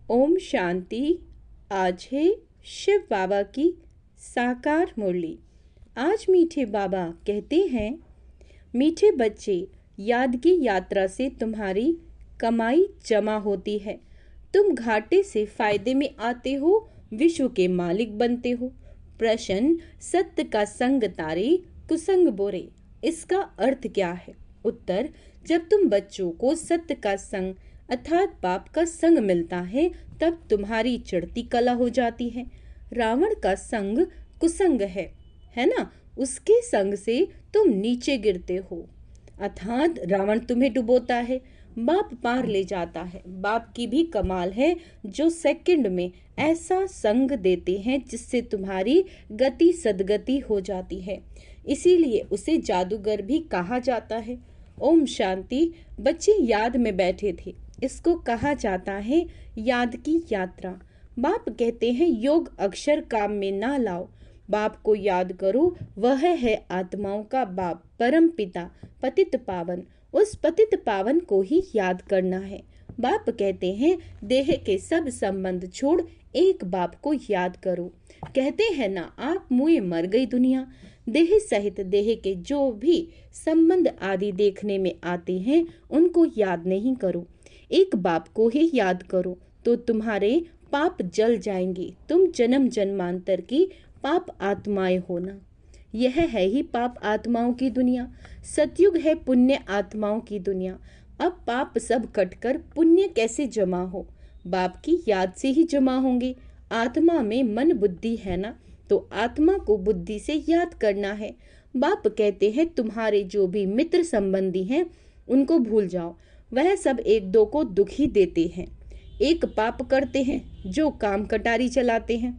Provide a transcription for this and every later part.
ओम शांति। आज है शिव बाबा की साकार मुरली। आज मीठे बाबा कहते हैं, मीठे बच्चे, याद की यात्रा से तुम्हारी कमाई जमा होती है। तुम घाटे से फायदे में आते हो, विश्व के मालिक बनते हो। प्रश्न, सत्य का संग तारे, कुसंग बोरे, इसका अर्थ क्या है? उत्तर, जब तुम बच्चों को सत्य का संग अर्थात बाप का संग मिलता है, तब तुम्हारी चढ़ती कला हो जाती है। रावण का संग कुसंग है ना? उसके संग से तुम नीचे गिरते हो, अर्थात रावण तुम्हें डुबोता है, बाप पार ले जाता है। बाप की भी कमाल है, जो सेकंड में ऐसा संग देते हैं जिससे तुम्हारी गति सदगति हो जाती है। इसीलिए उसे जादूगर भी कहा जाता है। ओम शांति। बच्चे याद में बैठे थे, इसको कहा जाता है याद की यात्रा। बाप कहते हैं, योग अक्षर काम में ना लाओ, बाप को याद करो, वह है आत्माओं का बाप, परम पिता, पतित पावन। उस पतित पावन को ही याद करना है। बाप कहते हैं, देह के सब संबंध छोड़ एक बाप को याद करो। कहते हैं ना, आप मुए मर गई दुनिया। देह सहित देह के जो भी संबंध आदि देखने में आते हैं, उनको याद नहीं करो, एक बाप को ही याद करो, तो तुम्हारे पाप जल जाएंगे। तुम जन्म जन्मांतर की पाप आत्माएं होना। यह है ही पाप आत्माओं की दुनिया। सतयुग है पुण्य आत्माओं की दुनिया। अब पाप सब कटकर पुण्य कैसे जमा हो? बाप की याद से ही जमा होंगे। आत्मा में मन बुद्धि है ना, तो आत्मा को बुद्धि से याद करना है। बाप कहते हैं, तुम्हारे जो भी मित्र संबंधी हैं, उनको भूल जाओ, वह सब एक दो को दुख ही देते हैं। एक पाप करते हैं जो काम कटारी चलाते हैं,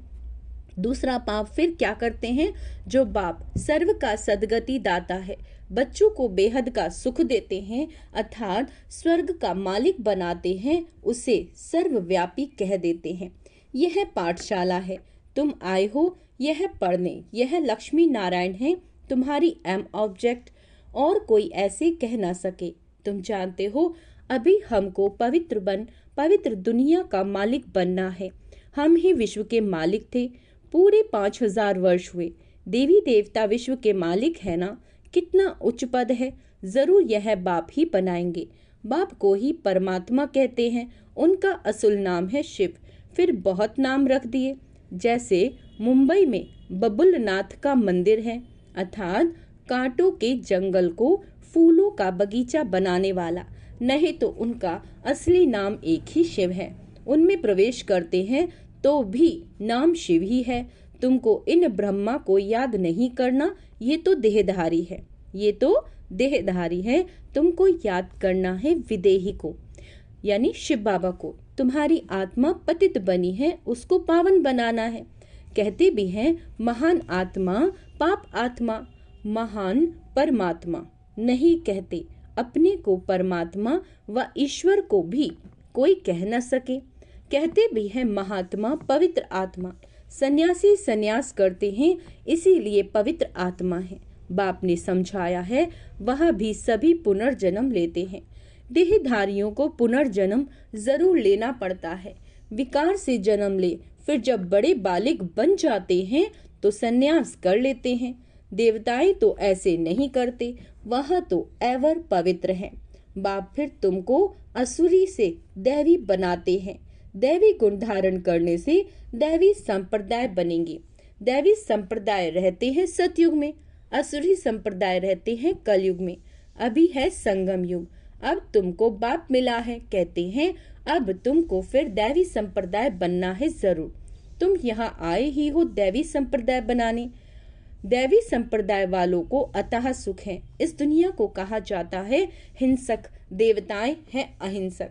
दूसरा पाप फिर क्या करते हैं? जो बाप सर्व का सदगति दाता है, बच्चों को बेहद का सुख देते हैं, अर्थात स्वर्ग का मालिक बनाते हैं, उसे सर्वव्यापी कह देते हैं। यह पाठशाला है, तुम आए हो यह पढ़ने। यह लक्ष्मी नारायण है, तुम्हारी एम ऑब्जेक्ट, और कोई ऐसे कह ना सके। तुम जानते हो, अभी हमको पवित्र दुनिया का मालिक बनना है। हम ही विश्व के मालिक थे। पूरे 5000 वर्ष हुए। देवी देवता विश्व के मालिक है ना? कितना उच्च पद है। जरूर यह बाप ही बनाएंगे। बाप को ही परमात्मा कहते हैं। उनका असुल नाम है शिव। फिर बहुत नाम रख दिए, जैसे मुंबई में बबुलनाथ का मंदिर है, अर्थात कांटों के जंगल को फूलों का बगीचा बनाने वाला। नहीं तो उनका असली नाम एक ही शिव है। उनमें प्रवेश करते हैं तो भी नाम शिव ही है। तुमको इन ब्रह्मा को याद नहीं करना, ये तो देहधारी है। तुमको याद करना है विदेही को, यानी शिव बाबा को। तुम्हारी आत्मा पतित बनी है, उसको पावन बनाना है। कहते भी हैं, महान आत्मा पाप आत्मा, महान परमात्मा नहीं कहते। अपने को परमात्मा व ईश्वर को भी कोई कह न सके। कहते भी हैं, महात्मा पवित्र आत्मा। सन्यासी सन्यास करते हैं, इसीलिए पवित्र आत्मा है। बाप ने समझाया है, वह भी सभी पुनर्जन्म लेते हैं। देहधारियों को पुनर्जन्म जरूर लेना पड़ता है। विकार से जन्म ले, फिर जब बड़े बालिक बन जाते हैं तो सन्यास कर लेते हैं। देवताएं तो ऐसे नहीं करते, वह तो एवर पवित्र हैं। बाप फिर तुमको असुरी से दैवी बनाते हैं। दैवी गुण धारण करने से दैवी संप्रदाय बनेंगे। दैवी संप्रदाय रहते हैं सतयुग में, असुरी संप्रदाय रहते हैं कलयुग में। अभी है संगम युग। अब तुमको बाप मिला है, कहते हैं अब तुमको फिर दैवी संप्रदाय बनना है जरूर। तुम यहाँ आए ही हो दैवी संप्रदाय बनाने। दैवी संप्रदाय वालों को अतः सुख है। इस दुनिया को कहा जाता है हिंसक, देवताएं हैं अहिंसक।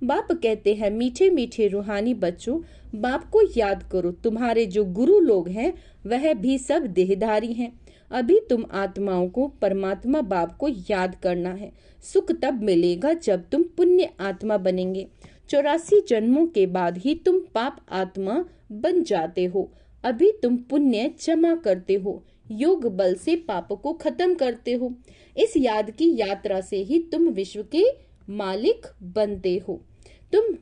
बाप कहते हैं, मीठे मीठे रूहानी बच्चों, बाप को याद करो। तुम्हारे जो गुरु लोग हैं, वह भी सब देहधारी हैं। अभी तुम आत्माओं को परमात्मा बाप को याद करना है। सुख तब मिलेगा जब तुम पुण्य आत्मा बनेंगे। 84 जन्मों के बाद ही तुम पाप आत्मा बन जाते हो। अभी तुम पुण्य जमा करते हो, योग बल से पाप को खत्म करते हो। इस याद की यात्रा से ही तुम विश्व के मालिक बनते हो। तुम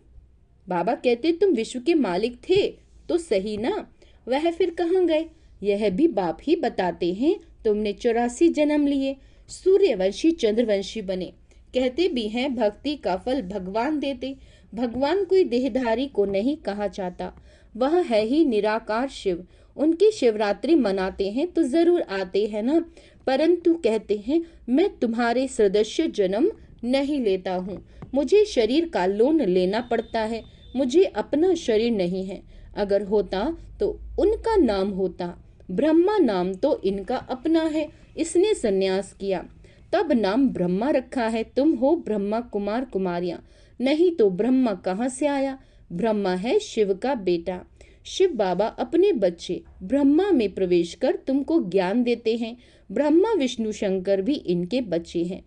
बाबा कहते तुम विश्व के मालिक थे तो सही ना, वह फिर कहाँ गए? यह भी बाप ही बताते हैं। तुमने 84 जन्म लिए, सूर्यवंशी चंद्रवंशी बने। कहते भी हैं भक्ति का फल भगवान देते। भगवान कोई देहधारी को नहीं कहा जाता, वह है ही निराकार शिव। उनकी शिवरात्रि मनाते हैं तो जरूर आते हैं ना, परंतु कहते हैं मैं तुम्हारे सदस्य जन्म नहीं लेता हूँ। मुझे शरीर का लोन लेना पड़ता है, मुझे अपना शरीर नहीं है। अगर होता तो उनका नाम होता। ब्रह्मा नाम तो इनका अपना है, इसने सन्यास किया तब नाम ब्रह्मा रखा है। तुम हो ब्रह्मा कुमार कुमारियां, नहीं तो ब्रह्मा कहाँ से आया? ब्रह्मा है शिव का बेटा। शिव बाबा अपने बच्चे ब्रह्मा में प्रवेश कर तुमको ज्ञान देते हैं। ब्रह्मा विष्णु शंकर भी इनके बच्चे हैं।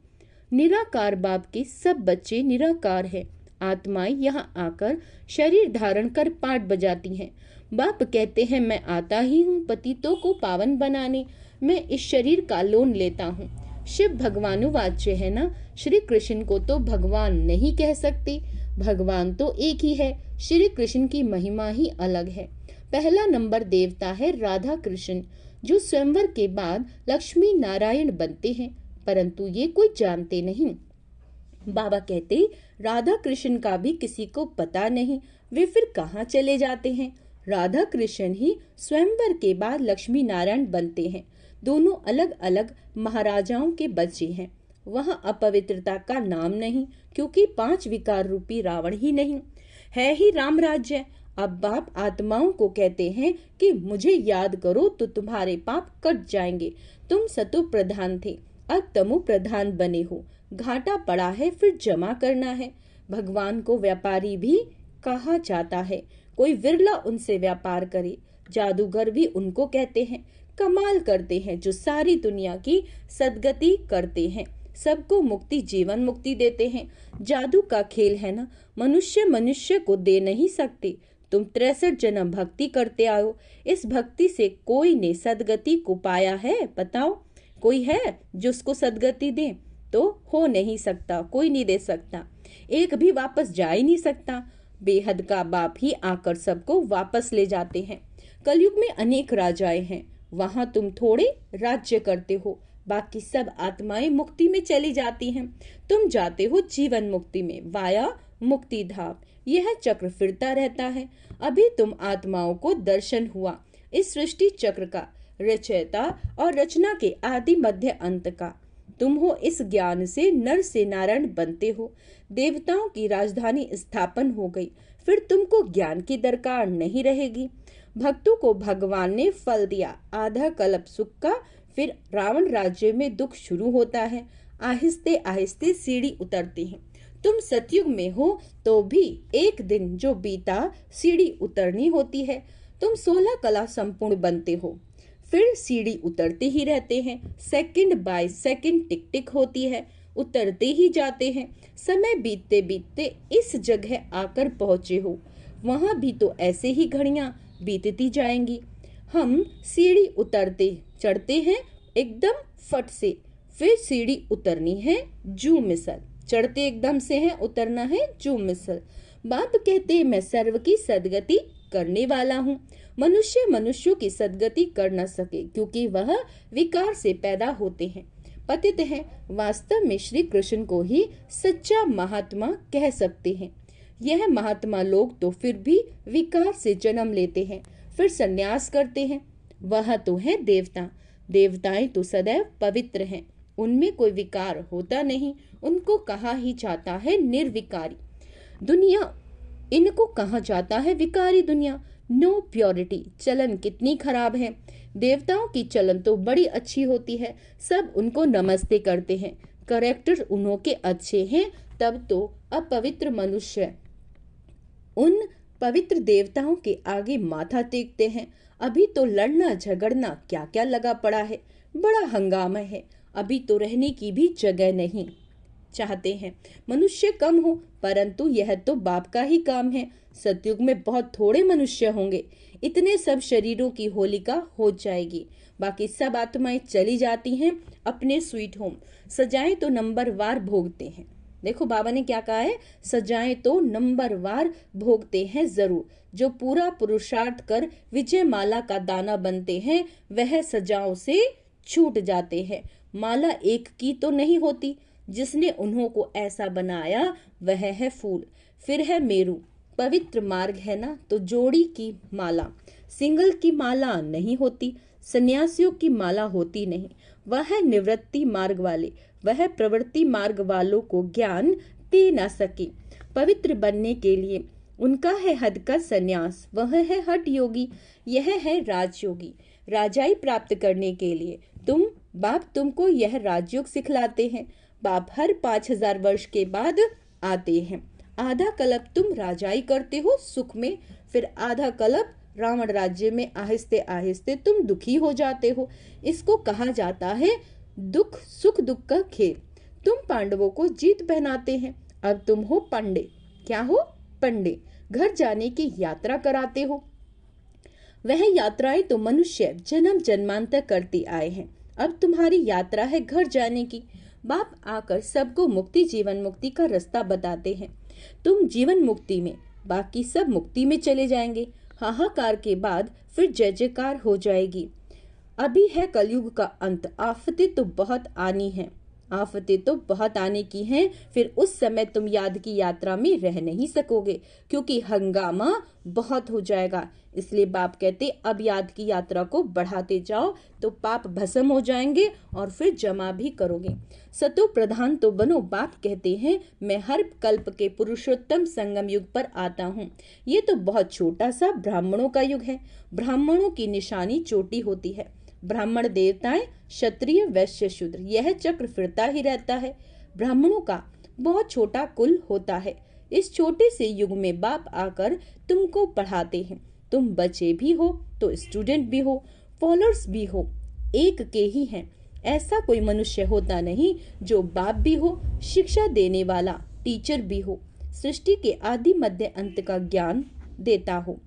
निराकार बाप के सब बच्चे निराकार है। आत्माएं यहाँ आकर शरीर धारण कर पाठ बजाती हैं। बाप कहते हैं मैं आता ही हूँ पतितों को पावन बनाने, मैं इस शरीर का लोन लेता हूँ। शिव भगवानुवाच्य है ना, श्री कृष्ण को तो भगवान नहीं कह सकते, भगवान तो एक ही है। श्री कृष्ण की महिमा ही अलग है। पहला नंबर देवता है राधा कृष्ण, जो स्वयंवर के बाद लक्ष्मी नारायण बनते हैं, परंतु ये कोई जानते नहीं। बाबा कहते राधा कृष्ण का भी किसी को पता नहीं, वे फिर कहाँ चले जाते हैं। राधा कृष्ण ही स्वयंवर के बाद लक्ष्मी नारायण बनते हैं। दोनों अलग अलग महाराजाओं के बच्चे हैं। वहाँ अपवित्रता का नाम नहीं, क्योंकि 5 विकार रूपी रावण ही नहीं है ही राम राज्य। अब बाप आत्माओं को कहते हैं कि मुझे याद करो तो तुम्हारे पाप कट जाएंगे। तुम सतो प्रधान थे, अब तमो प्रधान बने हो। घाटा पड़ा है फिर जमा करना है। भगवान को व्यापारी भी कहा जाता है, कोई विरला उनसे व्यापार करे। जादूगर भी उनको कहते हैं। कमाल करते हैं जो सारी दुनिया की सदगति करते हैं, सबको मुक्ति जीवन मुक्ति देते हैं। जादू का खेल है ना, मनुष्य मनुष्य को दे नहीं सकते। तुम 63 जन्म भक्ति करते आओ, इस भक्ति से कोई ने सदगति को पाया है? बताओ, कोई है जो उसको सदगति दे? तो हो नहीं सकता, कोई नहीं दे सकता। एक भी वापस जा ही नहीं सकता। बेहद का बाप ही आकर सबको वापस ले जाते हैं। कलयुग में अनेक राजाएं हैं, वहां तुम थोड़े राज्य करते हो, बाकी सब आत्माएं मुक्ति में चली जाती हैं। तुम जाते हो जीवन मुक्ति में वाया मुक्ति धाम। यह चक्र फिरता रहता है। अभी तुम आत्माओं को दर्शन हुआ इस सृष्टि चक्र का, रचयिता और रचना के आदि मध्य अंत का। तुम हो इस ज्ञान से नर से नारायण बनते हो। देवताओं की राजधानी स्थापन हो गई, फिर तुमको ज्ञान की दरकार नहीं रहेगी। भक्तों को भगवान ने फल दिया, आधा कल्प सुख का, फिर रावण राज्य में दुख शुरू होता है। आहिस्ते आहिस्ते सीढ़ी उतरती है। तुम सतयुग में हो तो भी एक दिन जो बीता सीढ़ी उतरनी होती है। तुम 16 कला संपूर्ण बनते हो, फिर सीढ़ी उतरते ही रहते हैं। सेकंड बाय सेकंड टिक टिक होती है, उतरते ही जाते हैं। समय बीतते बीतते इस जगह आकर पहुंचे हो, वहां भी तो ऐसे ही घड़ियां बीतती जाएंगी। हम सीढ़ी उतरते चढ़ते हैं एकदम फट से, फिर सीढ़ी उतरनी है जू मिसल। चढ़ते एकदम से है, उतरना है जू मिसल। बाप कहते मैं सर्व की सदगति करने वाला हूँ। मनुष्य मनुष्यों की सदगति कर न सके, क्योंकि वह विकार से पैदा होते हैं, पतित हैं। वास्तव में श्री कृष्ण को ही सच्चा महात्मा कह सकते हैं। यह महात्मा लोग तो फिर भी विकार से जन्म लेते हैं, फिर संन्यास करते हैं। वह तो है देवता। देवताएं तो सदैव पवित्र हैं, उनमें कोई विकार होता नहीं। उनको कहा ही जाता है निर्विकारी दुनिया, इनको कहा जाता है विकारी दुनिया। No purity. चलन कितनी खराब है। देवताओं की चलन तो बड़ी अच्छी होती है, सब उनको नमस्ते करते हैं। करेक्टर उन्हों के अच्छे हैं, तब तो अपवित्र मनुष्य उन पवित्र देवताओं के आगे माथा टेकते हैं। अभी तो लड़ना झगड़ना क्या क्या लगा पड़ा है, बड़ा हंगामा है। अभी तो रहने की भी जगह नहीं चाहते हैं। मनुष्य कम हो, परंतु यह तो बाप का ही काम है। सतयुग में बहुत थोड़े मनुष्य होंगे, इतने सब शरीरों की होलिका हो जाएगी। बाकी सब आत्माएं चली जाती हैं अपने स्वीट होम। सजाएं तो नंबर वार भोगते हैं। देखो बाबा ने क्या कहा है, सजाएं तो नंबरवार भोगते हैं जरूर, जो पूरा पुरुषार्थ कर विजय माला का दाना बनते हैं वह सजाओं से छूट जाते हैं। माला एक की तो नहीं होती, जिसने उन्हों को ऐसा बनाया वह है फूल, फिर है मेरू। पवित्र मार्ग है ना तो जोड़ी की माला, सिंगल की माला नहीं होती, सन्यासियों की माला होती नहीं। वह है निवृत्ति मार्ग वाले, वह प्रवृत्ति मार्ग वालों को ज्ञान दे ना सके। पवित्र बनने के लिए उनका है हद का संन्यास, वह है हठ योगी, यह है राजयोगी। राजाई प्राप्त करने के लिए बाप तुमको यह राजयोग सिखलाते हैं। बाप हर 5000 वर्ष के बाद आते हैं। आधा कल्प तुम राजाई करते हो सुख में, फिर आधा कल्प रावण राज्य में आहिस्ते आहिस्ते तुम दुखी हो जाते हो। इसको कहा जाता है दुख सुख दुख का खेल। तुम पांडवों को जीत पहनाते हैं, अब तुम हो पांडे। क्या हो? पंडे। घर जाने की यात्रा कराते हो। वह यात्राएं तो मनुष्य जन्म जन्मांतर करते आए हैं, अब तुम्हारी यात्रा है घर जाने की। बाप आकर सबको मुक्ति जीवन मुक्ति का रास्ता बताते हैं। तुम जीवन मुक्ति में, बाकी सब मुक्ति में चले जाएंगे। हाहाकार के बाद फिर जय जयकार हो जाएगी। अभी है कलयुग का अंत, आफतें तो बहुत आनी है, आफतें तो बहुत आने की हैं। फिर उस समय तुम याद की यात्रा में रह नहीं सकोगे, क्योंकि हंगामा बहुत हो जाएगा। इसलिए बाप कहते अब याद की यात्रा को बढ़ाते जाओ तो पाप भस्म हो जाएंगे और फिर जमा भी करोगे। सतो प्रधान तो बनो। बाप कहते हैं मैं हर कल्प के पुरुषोत्तम संगम युग पर आता हूँ। ये तो बहुत छोटा सा ब्राह्मणों का युग है। ब्राह्मणों की निशानी चोटी होती है। ब्राह्मण देवताएं, क्षत्रिय वैश्य शूद्र, यह चक्र फिरता ही रहता है। ब्राह्मणों का बहुत छोटा कुल होता है। इस छोटे से युग में बाप आकर तुमको पढ़ाते हैं। तुम बच्चे भी हो तो स्टूडेंट भी हो, फॉलोअर्स भी हो, एक के ही हैं। ऐसा कोई मनुष्य होता नहीं जो बाप भी हो, शिक्षा देने वाला टीचर भी हो, सृष्टि के आदि मध्य अंत का ज्ञान देता हो,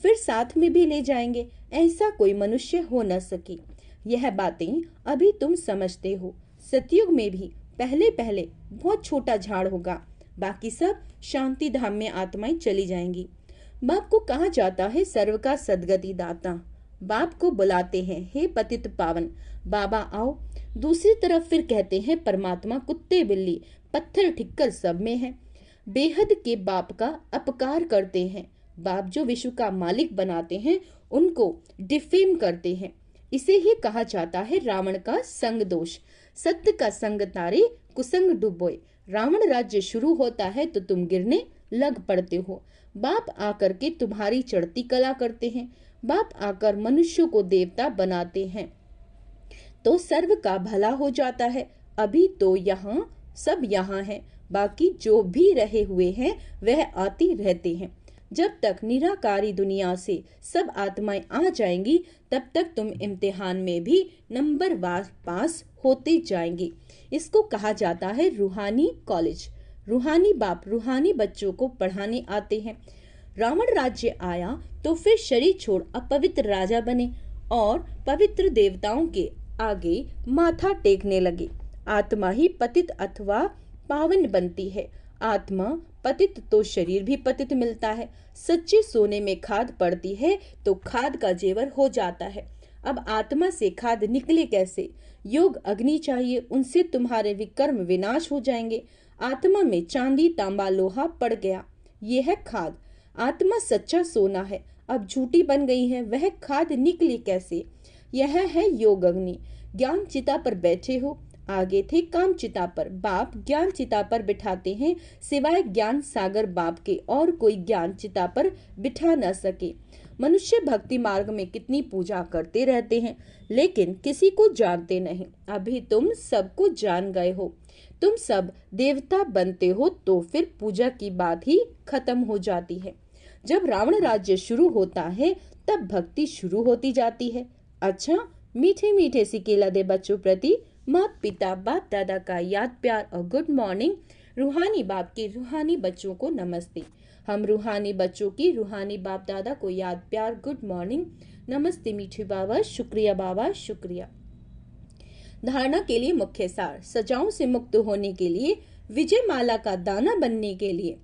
फिर साथ में भी ले जाएंगे। ऐसा कोई मनुष्य हो न सके। यह बातें अभी तुम समझते हो। सतयुग में भी पहले पहले बहुत छोटा झाड़ होगा, बाकी सब शांति धाम में आत्माएं चली जाएंगी। बाप को कहा जाता है सर्व का सदगति दाता। बाप को बुलाते हैं हे पतित पावन, बाबा आओ। दूसरी तरफ फिर कहते हैं परमात्मा कुत्ते बिल्ली पत्थर ठिक्कर सब में है। बेहद के बाप का अपकार करते हैं। बाप जो विश्व का मालिक बनाते हैं उनको डिफेम करते हैं। इसे ही कहा जाता है रावण का संग दोष। सत्य का संग तारे कुसंग डुबोए। रावण राज्य शुरू होता है तो तुम गिरने लग पड़ते हो। बाप आकर के तुम्हारी चढ़ती कला करते हैं। बाप आकर मनुष्यों को देवता बनाते हैं तो सर्व का भला हो जाता है। अभी तो यहाँ सब यहाँ है, बाकी जो भी रहे हुए हैं वह आती रहते हैं। जब तक निराकारी दुनिया से सब आत्माएं आ जाएंगी तब तक तुम इम्तिहान में भी नंबर वार पास होते जाएंगे। इसको कहा जाता है रूहानी कॉलेज। रूहानी बाप रूहानी बच्चों को पढ़ाने आते हैं। रावण राज्य आया तो फिर शरीर छोड़ अपवित्र राजा बने और पवित्र देवताओं के आगे माथा टेकने लगे। आत्मा ही पतित अथवा पावन बनती है। आत्मा पतित तो शरीर भी पतित मिलता है। सच्चे सोने में खाद पड़ती है तो खाद का जेवर हो जाता है। अब आत्मा से खाद निकले कैसे? योग अग्नि चाहिए, उनसे तुम्हारे विकर्म विनाश हो जाएंगे। आत्मा में चांदी तांबा लोहा पड़ गया, ये है खाद। आत्मा सच्चा सोना है, अब झूठी बन गई है, वह खाद निकली कैसे? यह है योग अग्नि। ज्ञान चिता पर बैठे हो, आगे थे काम चिता पर। बाप ज्ञान चिता पर बिठाते हैं, सिवाय ज्ञान सागर बाप के और कोई ज्ञान चिता पर बिठा न सके। मनुष्य भक्ति मार्ग में कितनी पूजा करते रहते हैं लेकिन किसी को जानते नहीं। अभी तुम सबको जान गए हो। तुम सब देवता बनते हो तो फिर पूजा की बात ही खत्म हो जाती है। जब रावण राज्य शुरू होता है तब भक्ति शुरू होती जाती है। अच्छा, मीठे मीठे सिकेला दे बच्चों प्रति माता पिता बाप दादा का याद प्यार और गुड मॉर्निंग। रूहानी बाप के रूहानी बच्चों को नमस्ते। हम रूहानी बच्चों की रूहानी बाप दादा को याद प्यार गुड मॉर्निंग। नमस्ते मीठे बाबा, शुक्रिया बाबा, शुक्रिया। धारणा के लिए मुख्य सार। सजाओं से मुक्त होने के लिए विजय माला का दाना बनने के लिए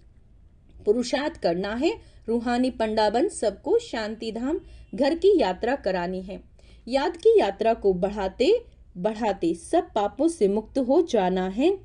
पुरुषार्थ करना है। रूहानी पंडा बन सबको शांति धाम घर की यात्रा करानी है। याद की यात्रा को बढ़ाते बढ़ाते सब पापों से मुक्त हो जाना है।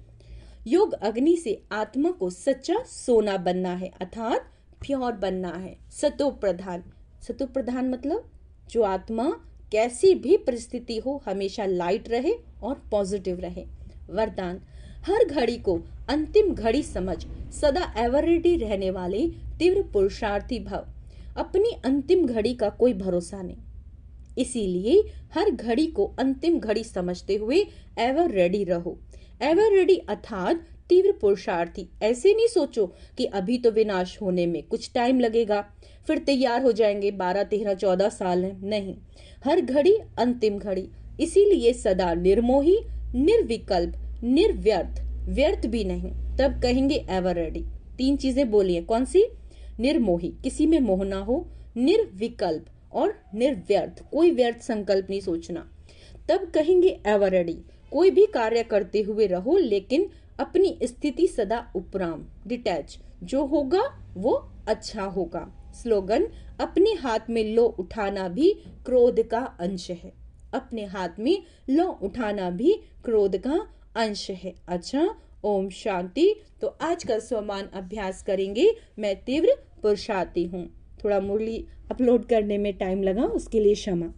योग अग्नि से आत्मा को सच्चा सोना बनना है, अर्थात प्योर बनना है। सतो प्रधान, सतो प्रधान मतलब जो आत्मा कैसी भी परिस्थिति हो हमेशा लाइट रहे और पॉजिटिव रहे। वरदान, हर घड़ी को अंतिम घड़ी समझ सदा एवर रेडी रहने वाले तीव्र पुरुषार्थी भव। अपनी अंतिम घड़ी का कोई भरोसा नहीं, इसीलिए हर घड़ी को अंतिम घड़ी समझते हुए एवर रेडी रहो। एवर रेडी अर्थात तीव्र पुरुषार्थी। ऐसे नहीं सोचो कि अभी तो विनाश होने में कुछ टाइम लगेगा, फिर तैयार हो जाएंगे, 12, 13, 14 साल है। नहीं, हर घड़ी अंतिम घड़ी। इसीलिए सदा निर्मोही, निर्विकल्प, निर्व्यर्थ, व्यर्थ भी नहीं, तब कहेंगे एवर रेडी। 3 चीजें बोलिए, कौन सी? निर्मोही, किसी में मोह ना हो, निर्विकल्प और निर्व्यर्थ, कोई व्यर्थ संकल्प नहीं सोचना, तब कहेंगे एवर रेडी। कोई भी कार्य करते हुए रहो लेकिन अपनी स्थिति सदा उपराम, डिटैच, जो होगा वो अच्छा होगा। स्लोगन, अपने हाथ में लो उठाना भी क्रोध का अंश है। अपने हाथ में लो उठाना भी क्रोध का अंश है। अच्छा, ओम शांति। तो आज का स्वमान अभ्यास करेंगे। मैं तीव्र पुरुषार्थी हूँ। थोड़ा मुरली अपलोड करने में टाइम लगा, उसके लिए क्षमा।